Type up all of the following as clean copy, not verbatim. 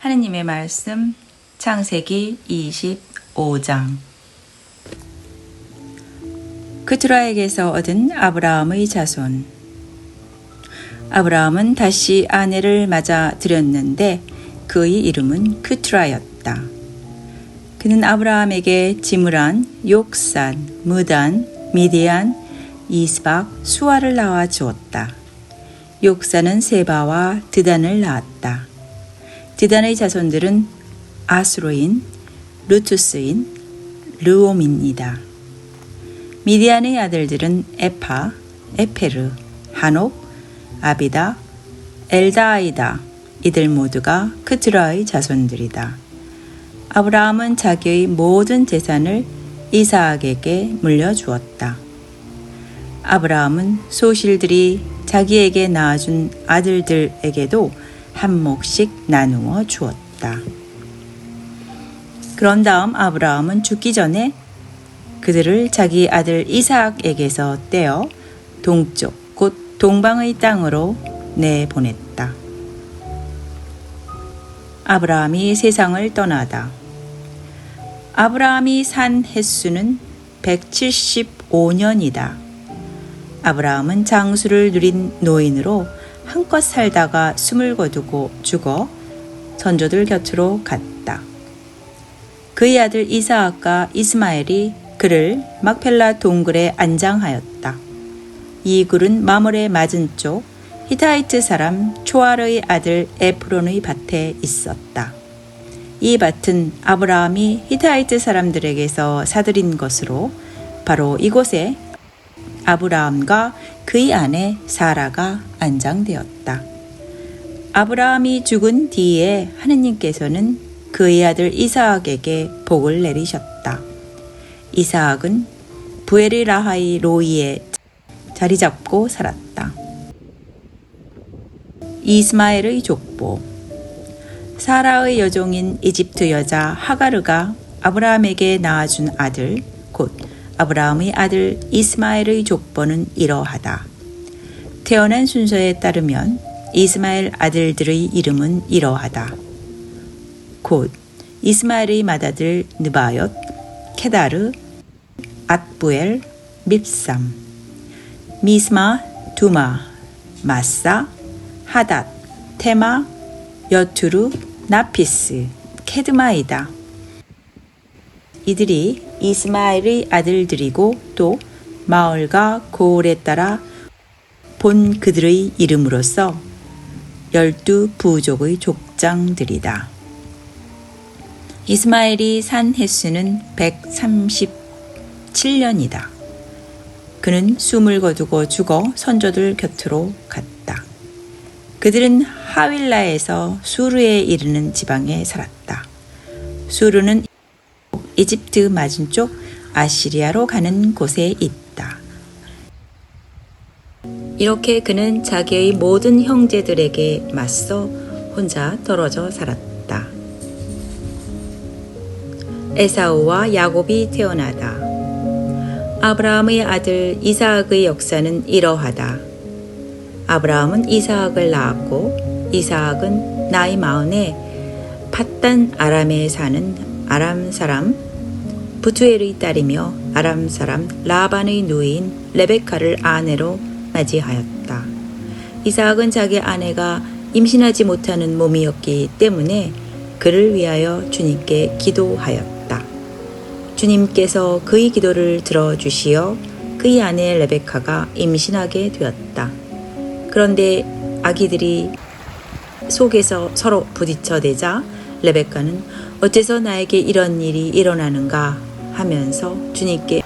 하느님의 말씀 창세기 25장. 그투라에게서 얻은 아브라함의 자손. 아브라함은 다시 아내를 맞아 들였는데 그의 이름은 그투라였다. 그는 아브라함에게 지므란, 욕산, 무단, 미디안, 이스박, 수아를 낳아 주었다. 욕산은 세바와 드단을 낳았다. 드단의 자손들은 아스로인, 루투스인, 르옴입니다. 미디안의 아들들은 에파, 에페르, 하녹, 아비다, 엘다아이다. 이들 모두가 그투라의 자손들이다. 아브라함은 자기의 모든 재산을 이삭에게 물려주었다. 아브라함은 소실들이 자기에게 낳아준 아들들에게도 한 몫씩 나누어 주었다. 그런 다음 아브라함은 죽기 전에 그들을 자기 아들 이삭에게서 떼어 동쪽 곧 동방의 땅으로 내보냈다. 아브라함이 세상을 떠나다. 아브라함이 산 횟수는 175년이다. 아브라함은 장수를 누린 노인으로 한껏 살다가 숨을 거두고 죽어 선조들 곁으로 갔다. 그의 아들 이삭과 이스마엘이 그를 막펠라 동굴에 안장하였다. 이 굴은 마몰의 맞은쪽 히타이트 사람 초알의 아들 에프론의 밭에 있었다. 이 밭은 아브라함이 히타이트 사람들에게서 사들인 것으로 바로 이곳에 아브라함과 그의 아내 사라가 안장되었다. 아브라함이 죽은 뒤에 하느님께서는 그의 아들 이삭에게 복을 내리셨다. 이삭은 부에르라하이 로이에 자리 잡고 살았다. 이스마엘의 족보. 사라의 여종인 이집트 여자 하가르가 아브라함에게 낳아준 아들 곧 아브라함의 아들 이스마엘의 족보는 이러하다. 태어난 순서에 따르면 이스마엘 아들들의 이름은 이러하다. 곧 이스마엘의 맏아들 느바옅, 케다르, 앗부엘, 밉삼, 미스마, 두마, 마사, 하닷, 테마, 여투루, 나피스, 케드마이다. 이들이 이스마엘의 아들들이고 또 마을과 고을에 따라 본 그들의 이름으로서 12부족의 족장들이다. 이스마엘이 산 횟수는 137년이다. 그는 숨을 거두고 죽어 선조들 곁으로 갔다. 그들은 하윌라에서 수르에 이르는 지방에 살았다. 수르는 이집트 맞은쪽 아시리아로 가는 곳에 있다. 이렇게 그는 자기의 모든 형제들에게 맞서 혼자 떨어져 살았다. 에사우와 야곱이 태어나다. 아브라함의 아들 이삭의 역사는 이러하다. 아브라함은 이삭을 낳았고 이삭은 나이 40에 팟단 아람에 사는 아람 사람 부투엘의 딸이며 아람 사람 라반의 누이인 레베카를 아내로 맞이하였다. 이삭은 자기 아내가 임신하지 못하는 몸이었기 때문에 그를 위하여 주님께 기도하였다. 주님께서 그의 기도를 들어주시어 그의 아내 레베카가 임신하게 되었다. 그런데 아기들이 속에서 서로 부딪혀대자 레베카는 어째서 나에게 이런 일이 일어나는가 하면서 주님께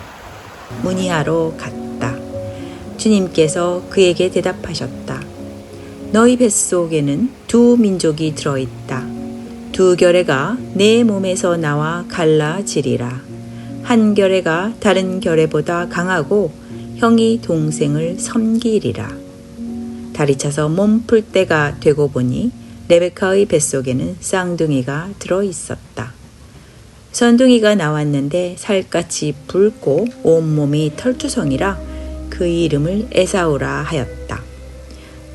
문의하러 갔다. 주님께서 그에게 대답하셨다. 너희 뱃속에는 두 민족이 들어있다. 두 결애가 내 몸에서 나와 갈라지리라. 한 결애가 다른 결애보다 강하고 형이 동생을 섬기리라. 달이 차서 몸 풀 때가 되고 보니 레베카의 뱃속에는 쌍둥이가 들어있었다. 선둥이가 나왔는데 살갗이 붉고 온몸이 털투성이라 그의 이름을 에사우라 하였다.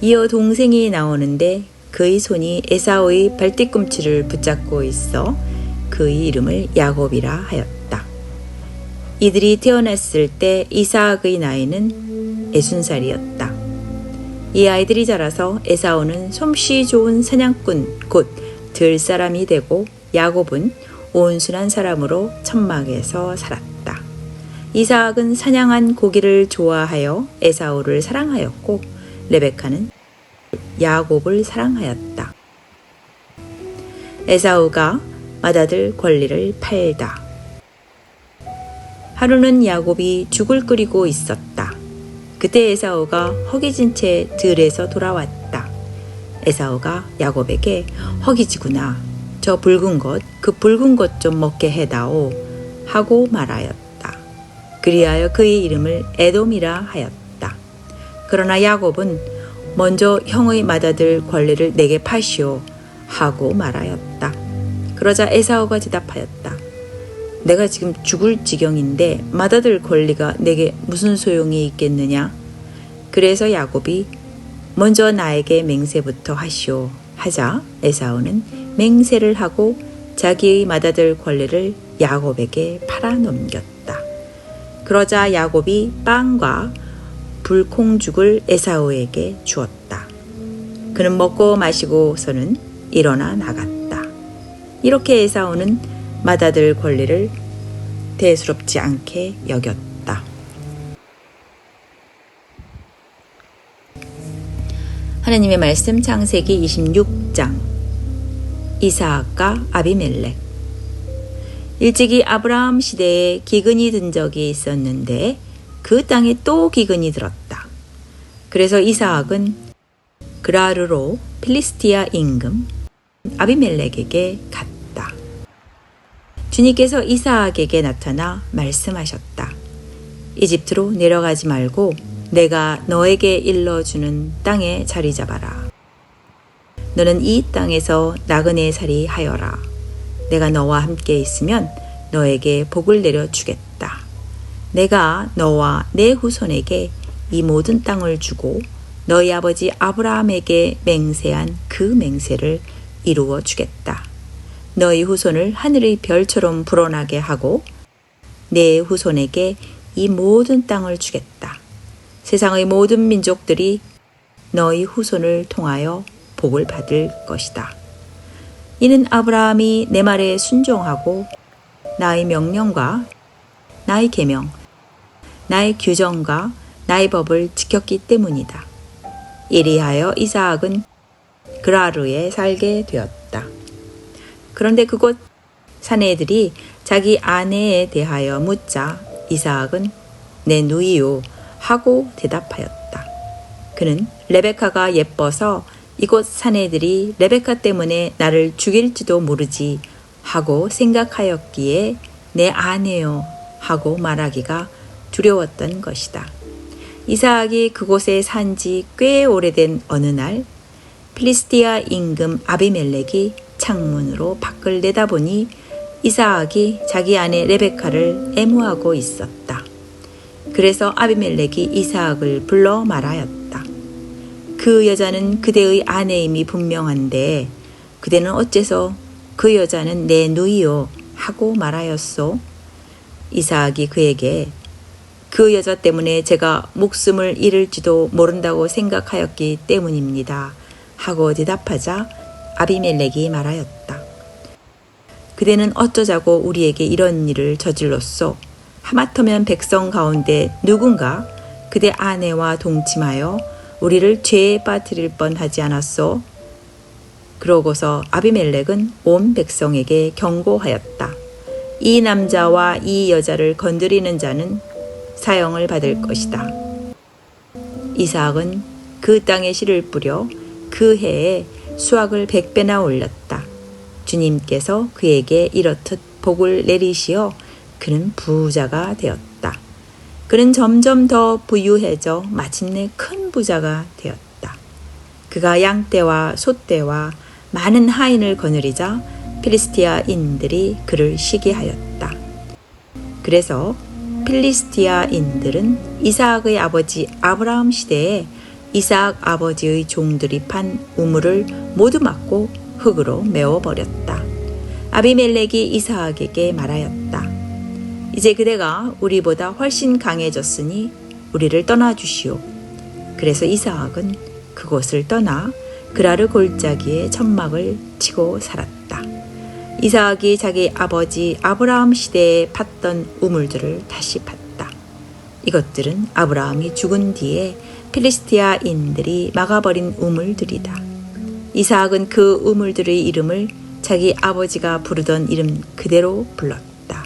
이어 동생이 나오는데 그의 손이 에사우의 발뒤꿈치를 붙잡고 있어 그의 이름을 야곱이라 하였다. 이들이 태어났을 때 이삭의 나이는 60살이었다. 이 아이들이 자라서 에사우는 솜씨 좋은 사냥꾼 곧 들사람이 되고 야곱은 온순한 사람으로 천막에서 살았다. 이삭은 사냥한 고기를 좋아하여 에사우를 사랑하였고 레베카는 야곱을 사랑하였다. 에사우가 맏아들 권리를 팔다. 하루는 야곱이 죽을 끓이고 있었다. 그때 에사우가 허기진 채 들에서 돌아왔다. 에사우가 야곱에게 허기지구나. 저 붉은 것, 그 붉은 것 좀 먹게 해다오 하고 말하였다. 그리하여 그의 이름을 에돔이라 하였다. 그러나 야곱은 먼저 형의 맏아들 권리를 내게 파시오 하고 말하였다. 그러자 에사우가 대답하였다. 내가 지금 죽을 지경인데 맏아들 권리가 내게 무슨 소용이 있겠느냐? 그래서 야곱이 먼저 나에게 맹세부터 하시오 하자 에사우는 맹세를 하고 자기의 맏아들 권리를 야곱에게 팔아넘겼다. 그러자 야곱이 빵과 불콩죽을 에사우에게 주었다. 그는 먹고 마시고서는 일어나 나갔다. 이렇게 에사우는 맏아들 권리를 대수롭지 않게 여겼다. 하나님의 말씀 창세기 26장 이삭과 아비멜렉. 일찍이 아브라함 시대에 기근이 든 적이 있었는데 그 땅에 또 기근이 들었다. 그래서 이삭은 그라르로 필리스티아 임금 아비멜렉에게 갔다. 주님께서 이삭에게 나타나 말씀하셨다. 이집트로 내려가지 말고 내가 너에게 일러주는 땅에 자리 잡아라. 너는 이 땅에서 나그네 살이 하여라. 내가 너와 함께 있으면 너에게 복을 내려주겠다. 내가 너와 내 후손에게 이 모든 땅을 주고 너희 아버지 아브라함에게 맹세한 그 맹세를 이루어 주겠다. 너희 후손을 하늘의 별처럼 불어나게 하고 내 후손에게 이 모든 땅을 주겠다. 세상의 모든 민족들이 너희 후손을 통하여 복을 받을 것이다. 이는 아브라함이 내 말에 순종하고 나의 명령과 나의 계명, 나의 규정과 나의 법을 지켰기 때문이다. 이리하여 이삭은 그라르에 살게 되었다. 그런데 그곳 사내들이 자기 아내에 대하여 묻자 이삭은 내 누이요 하고 대답하였다. 그는 레베카가 예뻐서 이곳 사내들이 레베카 때문에 나를 죽일지도 모르지 하고 생각하였기에 내 아내요 하고 말하기가 두려웠던 것이다. 이삭이 그곳에 산 지 꽤 오래된 어느 날 필리스티아 임금 아비멜렉이 창문으로 밖을 내다보니 이삭이 자기 아내 레베카를 애무하고 있었다. 그래서 아비멜렉이 이삭을 불러 말하였다. 그 여자는 그대의 아내임이 분명한데 그대는 어째서 그 여자는 내 누이요 하고 말하였소? 이삭이 그에게 그 여자 때문에 제가 목숨을 잃을지도 모른다고 생각하였기 때문입니다 하고 대답하자 아비멜렉이 말하였다. 그대는 어쩌자고 우리에게 이런 일을 저질렀소? 하마터면 백성 가운데 누군가 그대 아내와 동침하여 우리를 죄에 빠뜨릴 뻔하지 않았소? 그러고서 아비멜렉은 온 백성에게 경고하였다. 이 남자와 이 여자를 건드리는 자는 사형을 받을 것이다. 이삭은 그 땅에 씨를 뿌려 그 해에 수확을 100배나 올렸다. 주님께서 그에게 이렇듯 복을 내리시어 그는 부자가 되었다. 그는 점점 더 부유해져 마침내 큰 부자가 되었다. 그가 양떼와 소떼와 많은 하인을 거느리자 필리스티아인들이 그를 시기하였다. 그래서 필리스티아인들은 이삭의 아버지 아브라함 시대에 이삭 아버지의 종들이 판 우물을 모두 막고 흙으로 메워버렸다. 아비멜렉이 이삭에게 말하였다. 이제 그대가 우리보다 훨씬 강해졌으니 우리를 떠나주시오. 그래서 이삭은 그곳을 떠나 그라르 골짜기에 천막을 치고 살았다. 이삭이 자기 아버지 아브라함 시대에 팠던 우물들을 다시 팠다. 이것들은 아브라함이 죽은 뒤에 필리스티아인들이 막아버린 우물들이다. 이삭은 그 우물들의 이름을 자기 아버지가 부르던 이름 그대로 불렀다.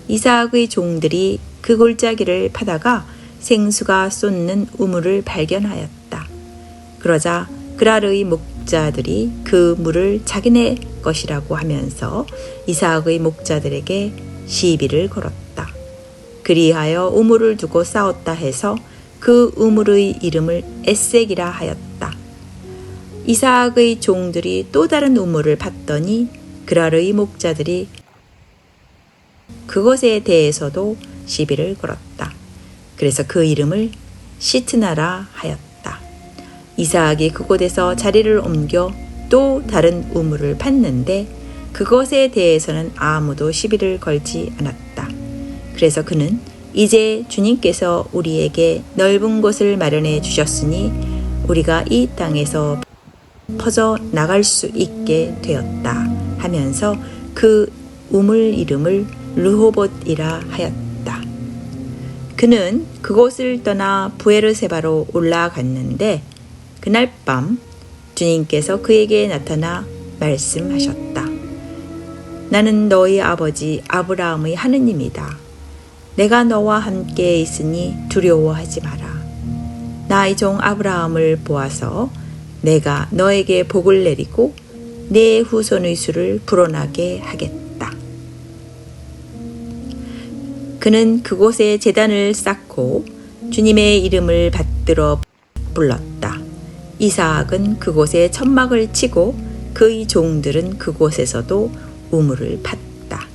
이삭의 종들이 그 골짜기를 파다가 생수가 쏟는 우물을 발견하였다. 그러자 그랄의 목자들이 그 물을 자기네 것이라고 하면서 이삭의 목자들에게 시비를 걸었다. 그리하여 우물을 두고 싸웠다 해서 그 우물의 이름을 에색이라 하였다. 이삭의 종들이 또 다른 우물을 팠더니 그랄의 목자들이 그것에 대해서도 시비를 걸었다. 그래서 그 이름을 시트나라 하였다. 이삭이 그곳에서 자리를 옮겨 또 다른 우물을 팠는데 그것에 대해서는 아무도 시비를 걸지 않았다. 그래서 그는 이제 주님께서 우리에게 넓은 곳을 마련해 주셨으니 우리가 이 땅에서 퍼져 나갈 수 있게 되었다 하면서 그 우물 이름을 르호봇이라 하였다. 그는 그곳을 떠나 부에르세바로 올라갔는데 그날 밤 주님께서 그에게 나타나 말씀하셨다. 나는 너희 아버지 아브라함의 하느님이다. 내가 너와 함께 있으니 두려워하지 마라. 나의 종 아브라함을 보아서 내가 너에게 복을 내리고 내 후손의 수를 불어나게 하겠다. 그는 그곳에 제단을 쌓고 주님의 이름을 받들어 불렀다. 이삭은 그곳에 천막을 치고 그의 종들은 그곳에서도 우물을 팠다.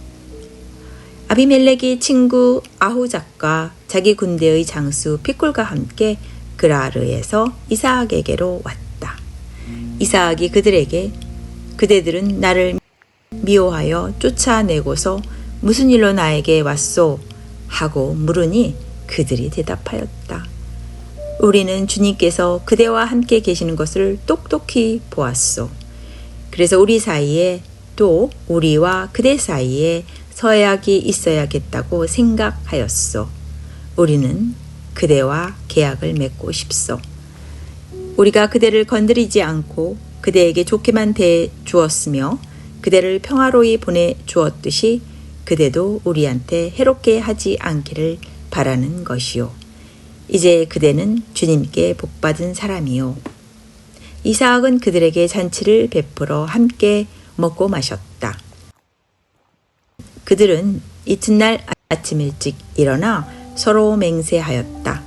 아비멜렉이 친구 아후작과 자기 군대의 장수 피콜과 함께 그라르에서 이삭에게로 왔다. 이삭이 그들에게 그대들은 나를 미워하여 쫓아내고서 무슨 일로 나에게 왔소? 하고 물으니 그들이 대답하였다. 우리는 주님께서 그대와 함께 계시는 것을 똑똑히 보았소. 그래서 우리 사이에 또 우리와 그대 사이에 서약이 있어야겠다고 생각하였소. 우리는 그대와 계약을 맺고 싶소. 우리가 그대를 건드리지 않고 그대에게 좋게만 대해 주었으며 그대를 평화로이 보내주었듯이 그대도 우리한테 해롭게 하지 않기를 바라는 것이요. 이제 그대는 주님께 복받은 사람이요. 이삭은 그들에게 잔치를 베풀어 함께 먹고 마셨다. 그들은 이튿날 아침 일찍 일어나 서로 맹세하였다.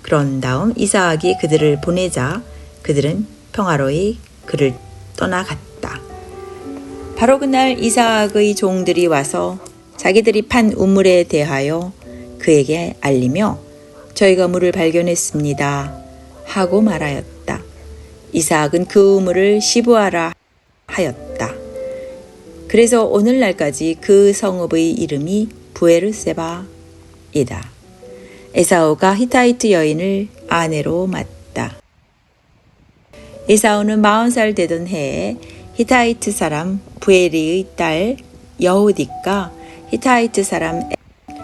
그런 다음 이삭이 그들을 보내자 그들은 평화로이 그를 떠나갔다. 바로 그날 이삭의 종들이 와서 자기들이 판 우물에 대하여 그에게 알리며 저희가 물을 발견했습니다 하고 말하였다. 이삭은 그 우물을 시브아라 하였다. 그래서 오늘날까지 그 성읍의 이름이 부에르세바이다. 에사우가 히타이트 여인을 아내로 맞다. 에사우는 40살 되던 해에 히타이트 사람 부에리의 딸 여후딕과 히타이트 사람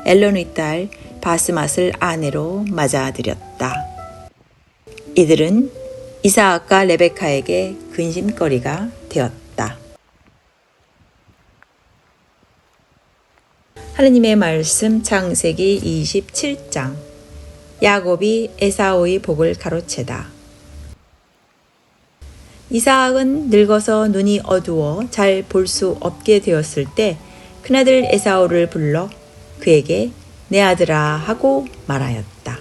엘론의 딸 바스맛을 아내로 맞아들였다. 이들은 이삭과 레베카에게 근심거리가 되었다. 하느님의 말씀 창세기 27장. 야곱이 에사우의 복을 가로채다. 이삭은 늙어서 눈이 어두워 잘 볼 수 없게 되었을 때 큰아들 에사우를 불러 그에게 내 아들아 하고 말하였다.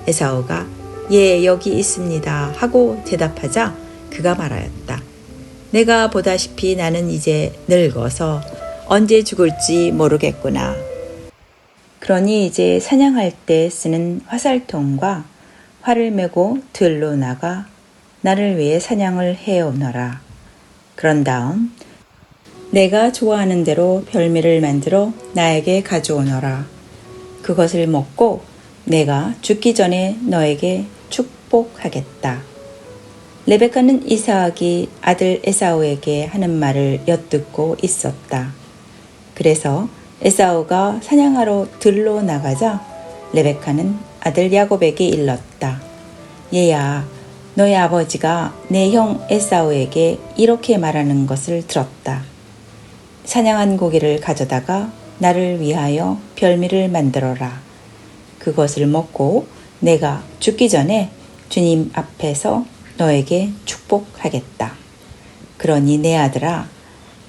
에사우가 예 여기 있습니다 하고 대답하자 그가 말하였다. 내가 보다시피 나는 이제 늙어서 언제 죽을지 모르겠구나. 그러니 이제 사냥할 때 쓰는 화살통과 활을 메고 들로 나가 나를 위해 사냥을 해오너라. 그런 다음 내가 좋아하는 대로 별미를 만들어 나에게 가져오너라. 그것을 먹고 내가 죽기 전에 너에게 축복하겠다. 레베카는 이삭이 아들 에사우에게 하는 말을 엿듣고 있었다. 그래서 에사우가 사냥하러 들로 나가자 레베카는 아들 야곱에게 일렀다. 얘야, 너의 아버지가 내 형 에사우에게 이렇게 말하는 것을 들었다. 사냥한 고기를 가져다가 나를 위하여 별미를 만들어라. 그것을 먹고 내가 죽기 전에 주님 앞에서 너에게 축복하겠다. 그러니 내 아들아,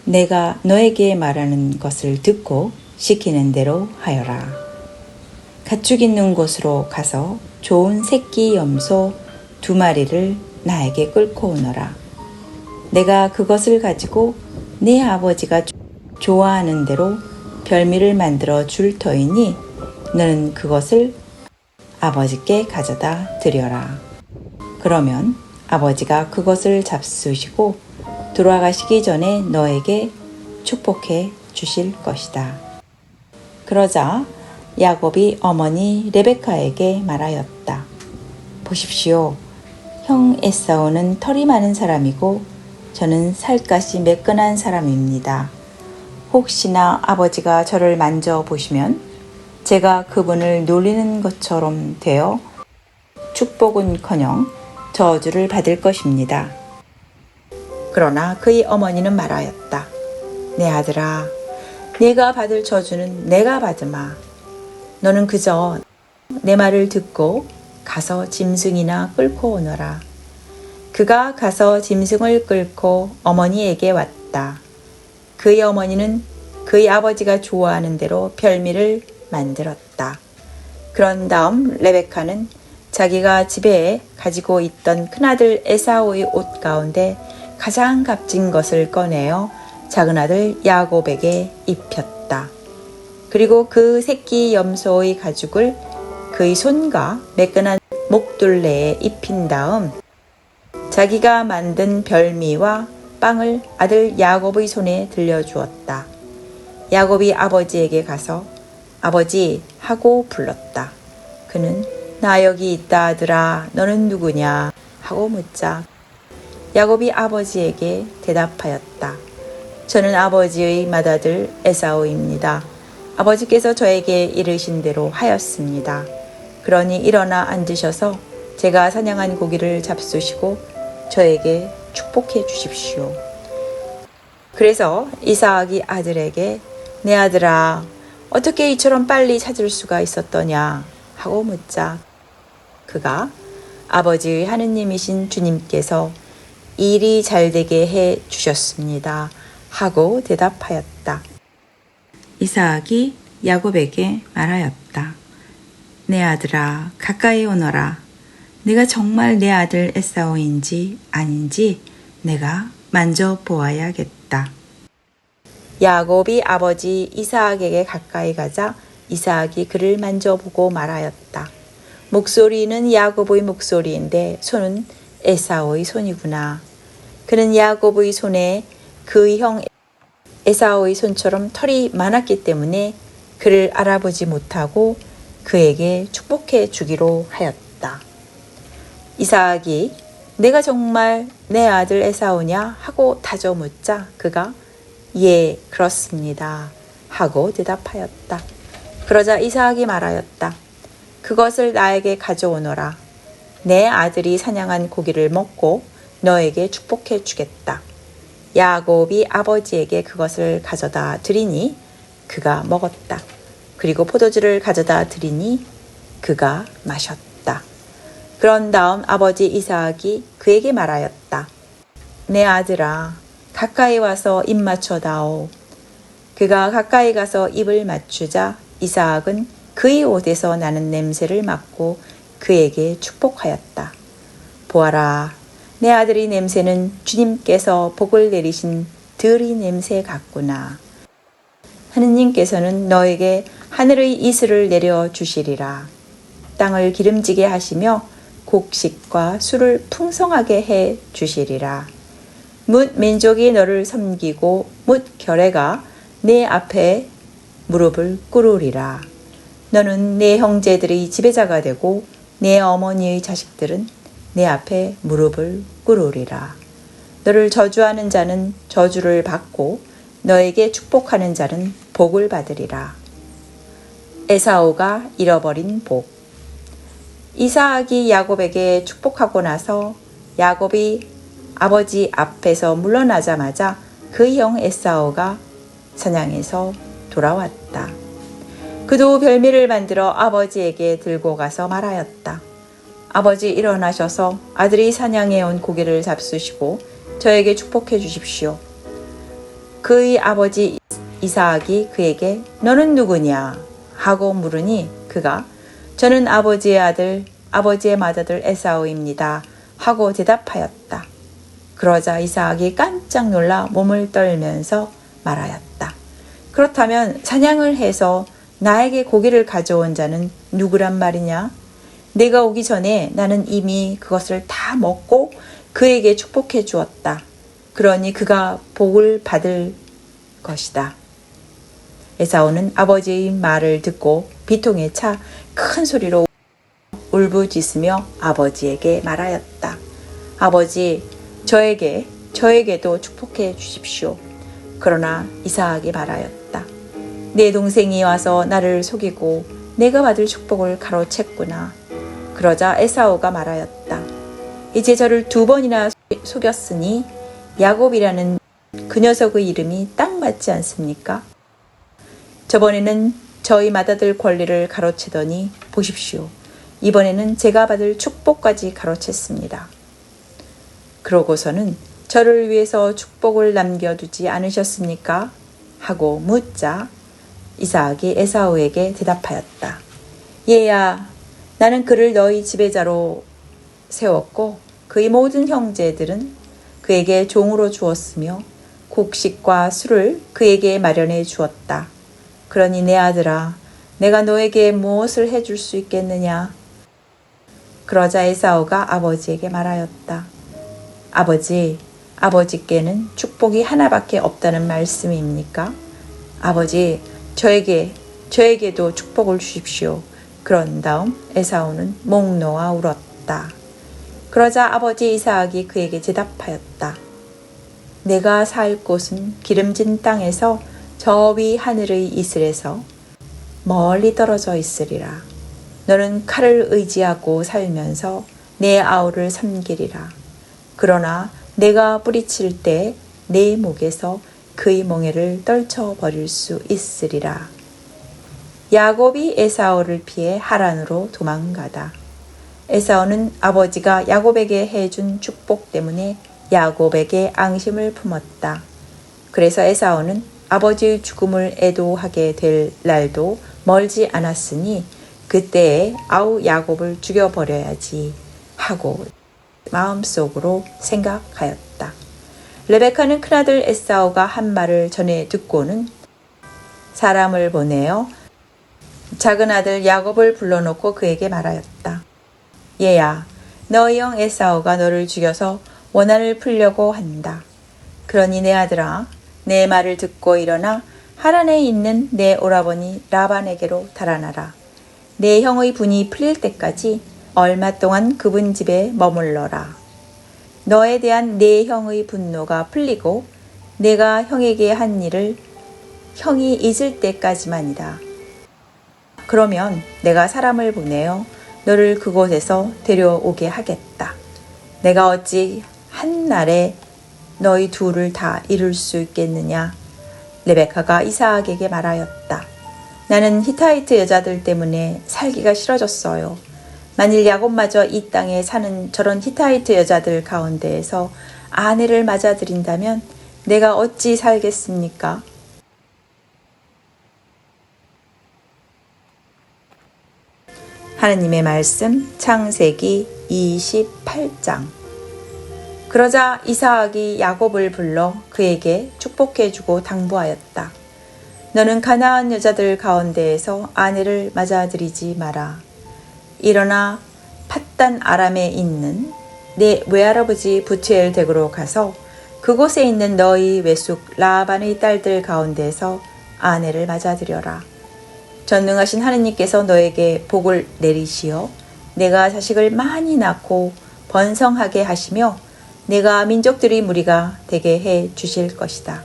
내가 너에게 말하는 것을 듣고 시키는 대로 하여라. 가축 있는 곳으로 가서 좋은 새끼 염소 2마리를 나에게 끌고 오너라. 내가 그것을 가지고 네 아버지가 좋아하는 대로 별미를 만들어 줄 터이니 너는 그것을 아버지께 가져다 드려라. 그러면 아버지가 그것을 잡수시고 돌아가시기 전에 너에게 축복해 주실 것이다. 그러자 야곱이 어머니 레베카에게 말하였다. 보십시오. 형 에사우는 털이 많은 사람이고 저는 살갗이 매끈한 사람입니다. 혹시나 아버지가 저를 만져보시면 제가 그분을 놀리는 것처럼 되어 축복은커녕 저주를 받을 것입니다. 그러나 그의 어머니는 말하였다. 내 아들아, 네가 받을 저주는 내가 받으마. 너는 그저 내 말을 듣고 가서 짐승이나 끌고 오너라. 그가 가서 짐승을 끌고 어머니에게 왔다. 그의 어머니는 그의 아버지가 좋아하는 대로 별미를 만들었다. 그런 다음 레베카는 자기가 집에 가지고 있던 큰아들 에사우의 옷 가운데 가장 값진 것을 꺼내어 작은아들 야곱에게 입혔다. 그리고 그 새끼 염소의 가죽을 그의 손과 매끈한 목둘레에 입힌 다음 자기가 만든 별미와 빵을 아들 야곱의 손에 들려주었다. 야곱이 아버지에게 가서 아버지 하고 불렀다. 그는 나 여기 있다 아들아, 너는 누구냐 하고 묻자 야곱이 아버지에게 대답하였다. 저는 아버지의 맏아들 에사우입니다. 아버지께서 저에게 이르신 대로 하였습니다. 그러니 일어나 앉으셔서 제가 사냥한 고기를 잡수시고 저에게 축복해 주십시오. 그래서 이삭이 아들에게 내 아들아, 어떻게 이처럼 빨리 찾을 수가 있었더냐 하고 묻자 그가 아버지의 하느님이신 주님께서 일이 잘되게 해 주셨습니다 하고 대답하였다. 이삭이 야곱에게 말하였다. 내 아들아, 가까이 오너라. 네가 정말 내 아들 에사우인지 아닌지 내가 만져보아야겠다. 야곱이 아버지 이삭에게 가까이 가자 이삭이 그를 만져보고 말하였다. 목소리는 야곱의 목소리인데 손은 에사우의 손이구나. 그는 야곱의 손에 그의 형 에사우의 손처럼 털이 많았기 때문에 그를 알아보지 못하고 그에게 축복해 주기로 하였다. 이삭이 내가 정말 내 아들 에사우냐 하고 다져 묻자 그가 예, 그렇습니다 하고 대답하였다. 그러자 이삭이 말하였다. 그것을 나에게 가져오너라. 내 아들이 사냥한 고기를 먹고 너에게 축복해 주겠다. 야곱이 아버지에게 그것을 가져다 드리니 그가 먹었다. 그리고 포도주를 가져다 드리니 그가 마셨다. 그런 다음 아버지 이삭이 그에게 말하였다. 내 아들아, 가까이 와서 입 맞춰다오. 그가 가까이 가서 입을 맞추자 이삭은 그의 옷에서 나는 냄새를 맡고 그에게 축복하였다. 보아라, 내 아들의 냄새는 주님께서 복을 내리신 들의 냄새 같구나. 하느님께서는 너에게 하늘의 이슬을 내려주시리라. 땅을 기름지게 하시며 곡식과 술을 풍성하게 해 주시리라. 뭇 민족이 너를 섬기고 뭇 결애가 내 앞에 무릎을 꿇으리라. 너는 내 형제들의 지배자가 되고 내 어머니의 자식들은 내 앞에 무릎을 꿇으리라. 너를 저주하는 자는 저주를 받고 너에게 축복하는 자는 복을 받으리라. 에사우가 잃어버린 복. 이삭이 야곱에게 축복하고 나서 야곱이 아버지 앞에서 물러나자마자 그 형 에사우가 사냥에서 돌아왔다. 그도 별미를 만들어 아버지에게 들고 가서 말하였다. 아버지 일어나셔서 아들이 사냥해 온 고기를 잡수시고 저에게 축복해 주십시오. 그의 아버지 이삭이 그에게 너는 누구냐 하고 물으니 그가 저는 아버지의 아들 아버지의 맏아들 에사우입니다 하고 대답하였다. 그러자 이삭이 깜짝 놀라 몸을 떨면서 말하였다. 그렇다면 사냥을 해서 나에게 고기를 가져온 자는 누구란 말이냐? 내가 오기 전에 나는 이미 그것을 다 먹고 그에게 축복해 주었다. 그러니 그가 복을 받을 것이다. 에사우는 아버지의 말을 듣고 비통에 차 큰 소리로 울부짖으며 아버지에게 말하였다. 아버지, 저에게도 축복해 주십시오. 그러나 이삭이 말하였다. 내 동생이 와서 나를 속이고 내가 받을 축복을 가로챘구나. 그러자 에사우가 말하였다. 이제 저를 2번이나 속였으니 야곱이라는 그 녀석의 이름이 딱 맞지 않습니까? 저번에는 저희 맏아들 권리를 가로채더니 보십시오. 이번에는 제가 받을 축복까지 가로챘습니다. 그러고서는 저를 위해서 축복을 남겨두지 않으셨습니까? 하고 묻자 이삭이 에사우에게 대답하였다. 얘야, 나는 그를 너희 지배자로 세웠고 그의 모든 형제들은 그에게 종으로 주었으며 곡식과 술을 그에게 마련해 주었다. 그러니 내 아들아, 내가 너에게 무엇을 해줄 수 있겠느냐? 그러자 에사우가 아버지에게 말하였다. 아버지께는 축복이 하나밖에 없다는 말씀입니까? 아버지, 저에게도 축복을 주십시오. 그런 다음 에사우는 목 놓아 울었다. 그러자 아버지 이삭이 그에게 대답하였다. 내가 살 곳은 기름진 땅에서 저 위 하늘의 이슬에서 멀리 떨어져 있으리라. 너는 칼을 의지하고 살면서 내 아우를 섬기리라. 그러나 내가 뿌리칠 때 내 목에서 그의 멍에를 떨쳐버릴 수 있으리라. 야곱이 에사우를 피해 하란으로 도망가다. 에사우는 아버지가 야곱에게 해준 축복 때문에 야곱에게 앙심을 품었다. 그래서 에사우는 아버지의 죽음을 애도하게 될 날도 멀지 않았으니 그때에 아우 야곱을 죽여버려야지 하고 마음속으로 생각하였다. 레베카는 큰아들 에사우가 한 말을 전해 듣고는 사람을 보내어 작은 아들 야곱을 불러놓고 그에게 말하였다. 얘야, 너희 형 에사우가 너를 죽여서 원한을 풀려고 한다. 그러니 내 아들아, 내 말을 듣고 일어나 하란에 있는 내 오라버니 라반에게로 달아나라. 내 형의 분이 풀릴 때까지 얼마 동안 그분 집에 머물러라. 너에 대한 내 형의 분노가 풀리고 내가 형에게 한 일을 형이 잊을 때까지만이다. 그러면 내가 사람을 보내어 너를 그곳에서 데려오게 하겠다. 내가 어찌 한날에 너희 둘을 다 잃을 수 있겠느냐? 레베카가 이삭에게 말하였다. 나는 히타이트 여자들 때문에 살기가 싫어졌어요. 만일 야곱마저 이 땅에 사는 저런 히타이트 여자들 가운데에서 아내를 맞아들인다면 내가 어찌 살겠습니까? 하느님의 말씀 창세기 28장. 그러자 이삭이 야곱을 불러 그에게 축복해주고 당부하였다. 너는 가나안 여자들 가운데에서 아내를 맞아들이지 마라. 일어나 팟단 아람에 있는 내 외할아버지 부투엘 댁으로 가서 그곳에 있는 너희 외숙 라반의 딸들 가운데서 아내를 맞아들여라. 전능하신 하느님께서 너에게 복을 내리시어 내가 자식을 많이 낳고 번성하게 하시며 내가 민족들의 무리가 되게 해 주실 것이다.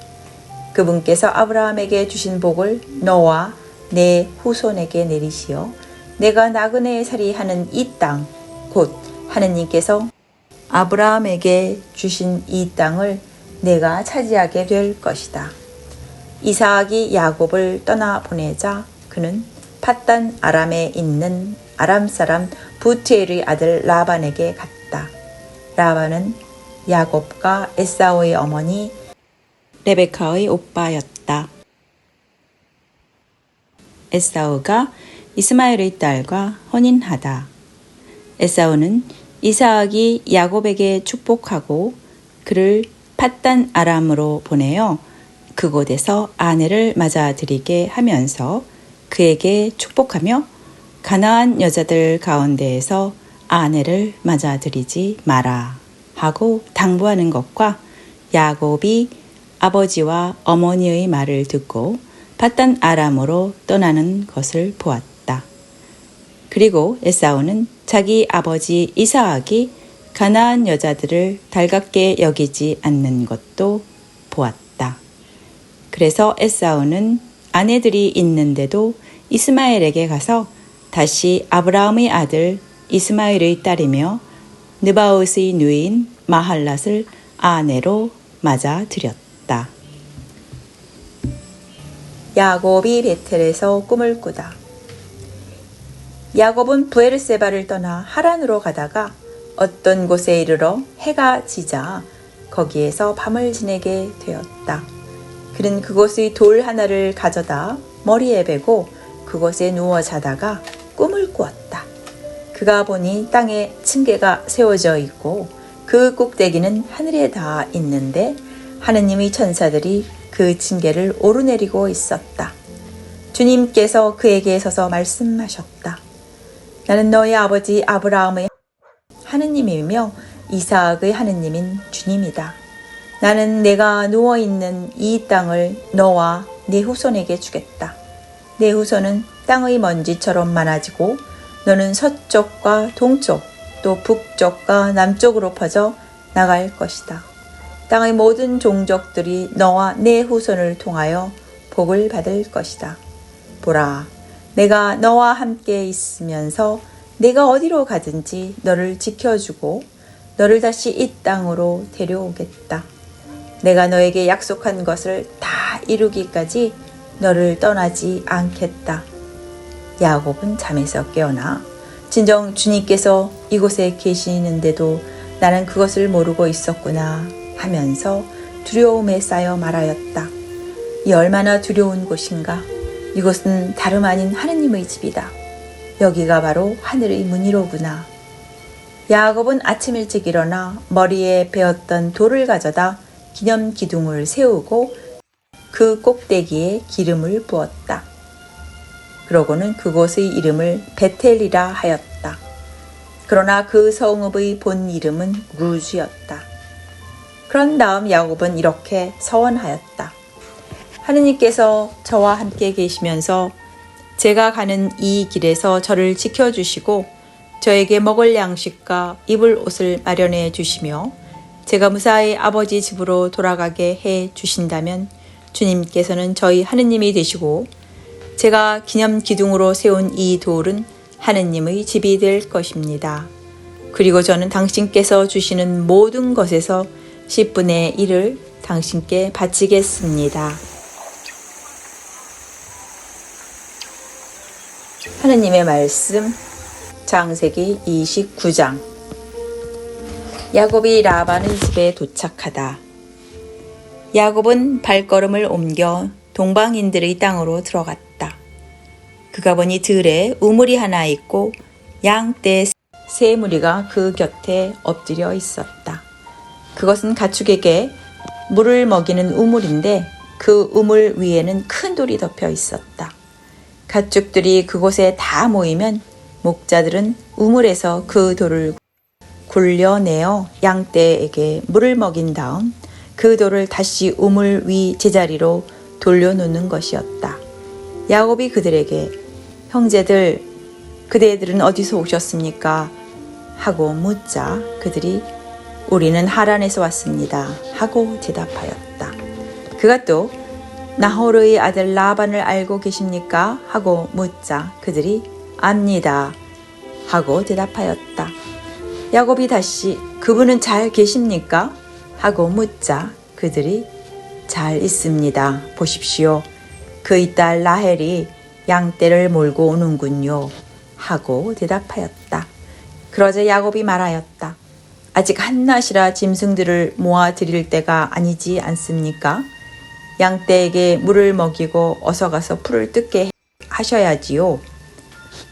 그분께서 아브라함에게 주신 복을 너와 내 후손에게 내리시어 내가 나그네 살이하는 이 땅, 곧 하느님께서 아브라함에게 주신 이 땅을 내가 차지하게 될 것이다. 이삭이 야곱을 떠나 보내자 그는 팟단 아람에 있는 아람 사람 부투엘의 아들 라반에게 갔다. 라반은 야곱과 에사우의 어머니 레베카의 오빠였다. 에사우가 이스마엘의 딸과 혼인하다. 에사우는 이삭이 야곱에게 축복하고 그를 팟단 아람으로 보내어 그곳에서 아내를 맞아들이게 하면서 그에게 축복하며 가나안 여자들 가운데에서 아내를 맞아들이지 마라 하고 당부하는 것과 야곱이 아버지와 어머니의 말을 듣고 팟단 아람으로 떠나는 것을 보았다. 그리고 에사우는 자기 아버지 이삭이 가나안 여자들을 달갑게 여기지 않는 것도 보았다. 그래서 에사우는 아내들이 있는데도 이스마엘에게 가서 다시 아브라함의 아들 이스마엘의 딸이며 느바옷의 누이인 마할랏을 아내로 맞아들였다. 야곱이 베텔에서 꿈을 꾸다. 야곱은 브엘세바를 떠나 하란으로 가다가 어떤 곳에 이르러 해가 지자 거기에서 밤을 지내게 되었다. 그는 그곳의 돌 하나를 가져다 머리에 베고 그곳에 누워 자다가 꿈을 꾸었다. 그가 보니 땅에 층계가 세워져 있고 그 꼭대기는 하늘에 닿아 있는데 하느님의 천사들이 그 층계를 오르내리고 있었다. 주님께서 그에게 서서 말씀하셨다. 나는 너희 아버지 아브라함의 하느님이며 이삭의 하느님인 주님이다. 나는 내가 누워있는 이 땅을 너와 네 후손에게 주겠다. 내 후손은 땅의 먼지처럼 많아지고 너는 서쪽과 동쪽 또 북쪽과 남쪽으로 퍼져 나갈 것이다. 땅의 모든 종족들이 너와 내 후손을 통하여 복을 받을 것이다. 보라, 내가 너와 함께 있으면서 내가 어디로 가든지 너를 지켜주고 너를 다시 이 땅으로 데려오겠다. 내가 너에게 약속한 것을 다 이루기까지 너를 떠나지 않겠다. 야곱은 잠에서 깨어나 진정 주님께서 이곳에 계시는데도 나는 그것을 모르고 있었구나 하면서 두려움에 쌓여 말하였다. 이 얼마나 두려운 곳인가. 이곳은 다름 아닌 하느님의 집이다. 여기가 바로 하늘의 문이로구나. 야곱은 아침 일찍 일어나 머리에 베었던 돌을 가져다 기념 기둥을 세우고 그 꼭대기에 기름을 부었다. 그러고는 그곳의 이름을 베텔이라 하였다. 그러나 그 성읍의 본 이름은 루즈였다. 그런 다음 야곱은 이렇게 서원하였다. 하느님께서 저와 함께 계시면서 제가 가는 이 길에서 저를 지켜주시고 저에게 먹을 양식과 입을 옷을 마련해 주시며 제가 무사히 아버지 집으로 돌아가게 해 주신다면 주님께서는 저희 하느님이 되시고 제가 기념 기둥으로 세운 이 돌은 하느님의 집이 될 것입니다. 그리고 저는 당신께서 주시는 모든 것에서 10분의 1을 당신께 바치겠습니다. 하느님의 말씀 창세기 29장. 야곱이 라반의 집에 도착하다. 야곱은 발걸음을 옮겨 동방인들의 땅으로 들어갔다. 그가 보니 들에 우물이 하나 있고 양떼 세 무리가 그 곁에 엎드려 있었다. 그것은 가축에게 물을 먹이는 우물인데 그 우물 위에는 큰 돌이 덮여 있었다. 가축들이 그곳에 다 모이면 목자들은 우물에서 그 돌을 굴려내어 양떼에게 물을 먹인 다음 그 돌을 다시 우물 위 제자리로 돌려놓는 것이었다. 야곱이 그들에게 형제들, 그대들은 어디서 오셨습니까? 하고 묻자 그들이 우리는 하란에서 왔습니다. 하고 대답하였다. 그가 또 나홀의 아들 라반을 알고 계십니까? 하고 묻자 그들이 압니다. 하고 대답하였다. 야곱이 다시 그분은 잘 계십니까? 하고 묻자 그들이 잘 있습니다. 보십시오. 그의 딸 라헬이 양떼를 몰고 오는군요. 하고 대답하였다. 그러자 야곱이 말하였다. 아직 한낮이라 짐승들을 모아 드릴 때가 아니지 않습니까? 양떼에게 물을 먹이고 어서 가서 풀을 뜯게 하셔야지요.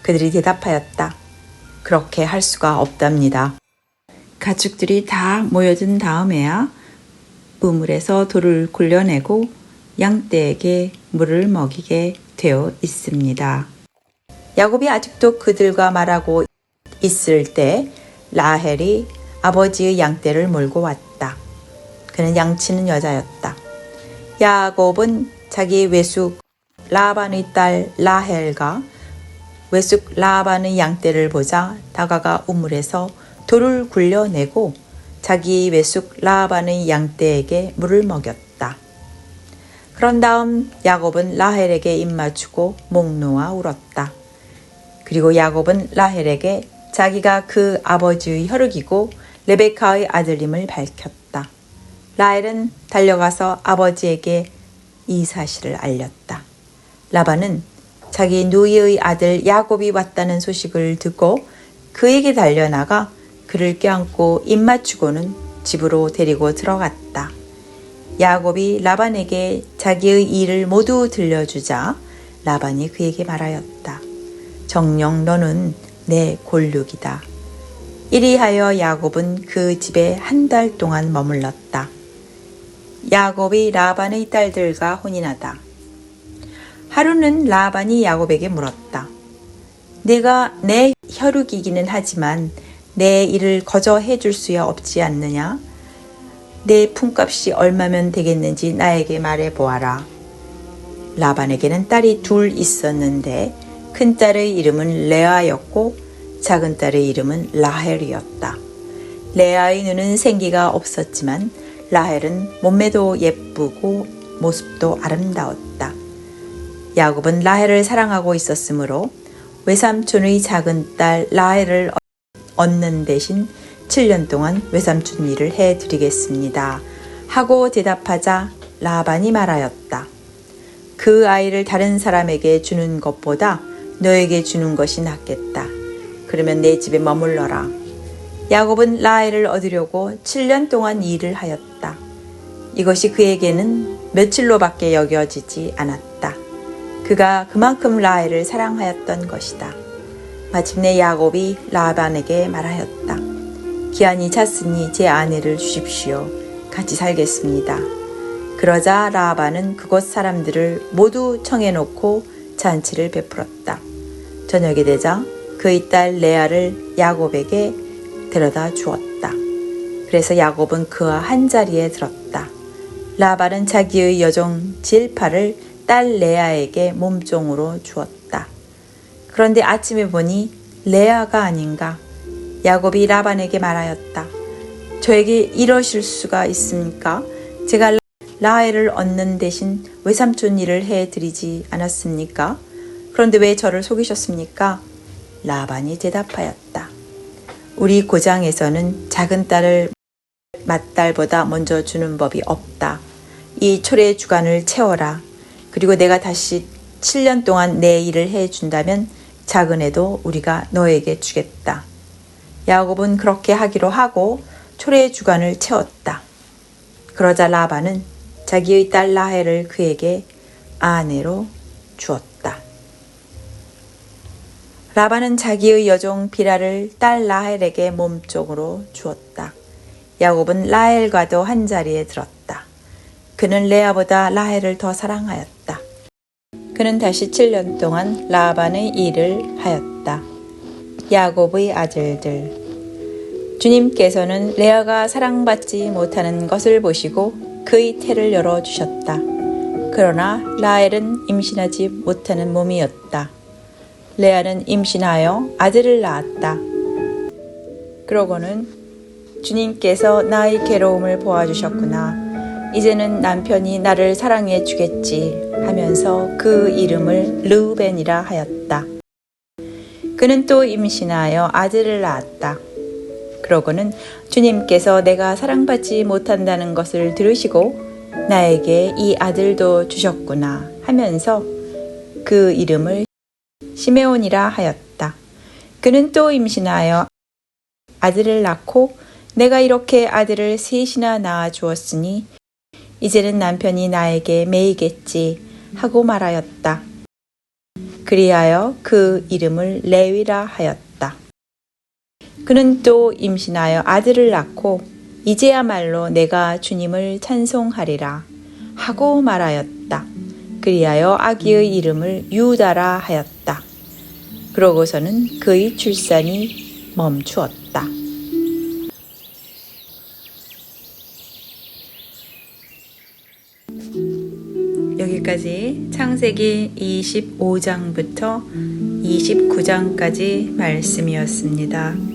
그들이 대답하였다. 그렇게 할 수가 없답니다. 가축들이 다 모여든 다음에야 우물에서 돌을 굴려내고 양떼에게 물을 먹이게 되어 있습니다. 야곱이 아직도 그들과 말하고 있을 때 라헬이 아버지의 양떼를 몰고 왔다. 그는 양치는 여자였다. 야곱은 자기 외숙 라반의 딸 라헬과 외숙 라반의 양떼를 보자 다가가 우물에서 돌을 굴려내고 자기 외숙 라반의 양떼에게 물을 먹였다. 그런 다음 야곱은 라헬에게 입맞추고 목 놓아 울었다. 그리고 야곱은 라헬에게 자기가 그 아버지의 혈육이고 레베카의 아들임을 밝혔다. 라헬은 달려가서 아버지에게 이 사실을 알렸다. 라반은 자기 누이의 아들 야곱이 왔다는 소식을 듣고 그에게 달려나가 그를 껴안고 입맞추고는 집으로 데리고 들어갔다. 야곱이 라반에게 자기의 일을 모두 들려주자 라반이 그에게 말하였다. 정녕 너는 내 골육이다. 이리하여 야곱은 그 집에 한 달 동안 머물렀다. 야곱이 라반의 딸들과 혼인하다. 하루는 라반이 야곱에게 물었다. 네가 내 혈육이기는 하지만 내 일을 거저 해줄 수야 없지 않느냐? 내 품값이 얼마면 되겠는지 나에게 말해보아라. 라반에게는 딸이 둘 있었는데 큰 딸의 이름은 레아였고 작은 딸의 이름은 라헬이었다. 레아의 눈은 생기가 없었지만 라헬은 몸매도 예쁘고 모습도 아름다웠다. 야곱은 라헬을 사랑하고 있었으므로 외삼촌의 작은 딸 라헬을 얻는 대신 7년 동안 외삼촌 일을 해드리겠습니다. 하고 대답하자 라반이 말하였다. 그 아이를 다른 사람에게 주는 것보다 너에게 주는 것이 낫겠다. 그러면 내 집에 머물러라. 야곱은 라헬을 얻으려고 7년 동안 일을 하였다. 이것이 그에게는 며칠로밖에 여겨지지 않았다. 그가 그만큼 라헬을 사랑하였던 것이다. 마침내 야곱이 라반에게 말하였다. 기한이 찼으니 제 아내를 주십시오. 같이 살겠습니다. 그러자 라반은 그곳 사람들을 모두 청해놓고 잔치를 베풀었다. 저녁이 되자 그의 딸 레아를 야곱에게 데려다 주었다. 그래서 야곱은 그와 한자리에 들었다. 라반은 자기의 여종 질파를 딸 레아에게 몸종으로 주었다. 그런데 아침에 보니 레아가 아닌가. 야곱이 라반에게 말하였다. 저에게 이러실 수가 있습니까? 제가 라헬을 얻는 대신 외삼촌 일을 해드리지 않았습니까? 그런데 왜 저를 속이셨습니까? 라반이 대답하였다. 우리 고장에서는 작은 딸을 맏딸보다 먼저 주는 법이 없다. 이 초래 주간을 채워라. 그리고 내가 다시 7년 동안 내 일을 해준다면 작은 애도 우리가 너에게 주겠다. 야곱은 그렇게 하기로 하고 초래 주간을 채웠다. 그러자 라반은 자기의 딸 라헬을 그에게 아내로 주었다. 라반은 자기의 여종 비라를 딸 라헬에게 몸종으로 주었다. 야곱은 라헬과도 한자리에 들었다. 그는 레아보다 라헬을 더 사랑하였다. 그는 다시 7년 동안 라반의 일을 하였다. 야곱의 아들들. 주님께서는 레아가 사랑받지 못하는 것을 보시고 그의 태를 열어주셨다. 그러나 라헬은 임신하지 못하는 몸이었다. 레아는 임신하여 아들을 낳았다. 그러고는 주님께서 나의 괴로움을 보아주셨구나. 이제는 남편이 나를 사랑해 주겠지 하면서 그 이름을 르우벤이라 하였다. 그는 또 임신하여 아들을 낳았다. 그러고는 주님께서 내가 사랑받지 못한다는 것을 들으시고 나에게 이 아들도 주셨구나 하면서 그 이름을 시메온이라 하였다. 그는 또 임신하여 아들을 낳고 내가 이렇게 아들을 셋이나 낳아 주었으니 이제는 남편이 나에게 매이겠지 하고 말하였다. 그리하여 그 이름을 레위라 하였다. 그는 또 임신하여 아들을 낳고 이제야말로 내가 주님을 찬송하리라 하고 말하였다. 그리하여 아기의 이름을 유다라 하였다. 그러고서는 그의 출산이 멈추었다. 여기까지 창세기 25장부터 29장까지 말씀이었습니다.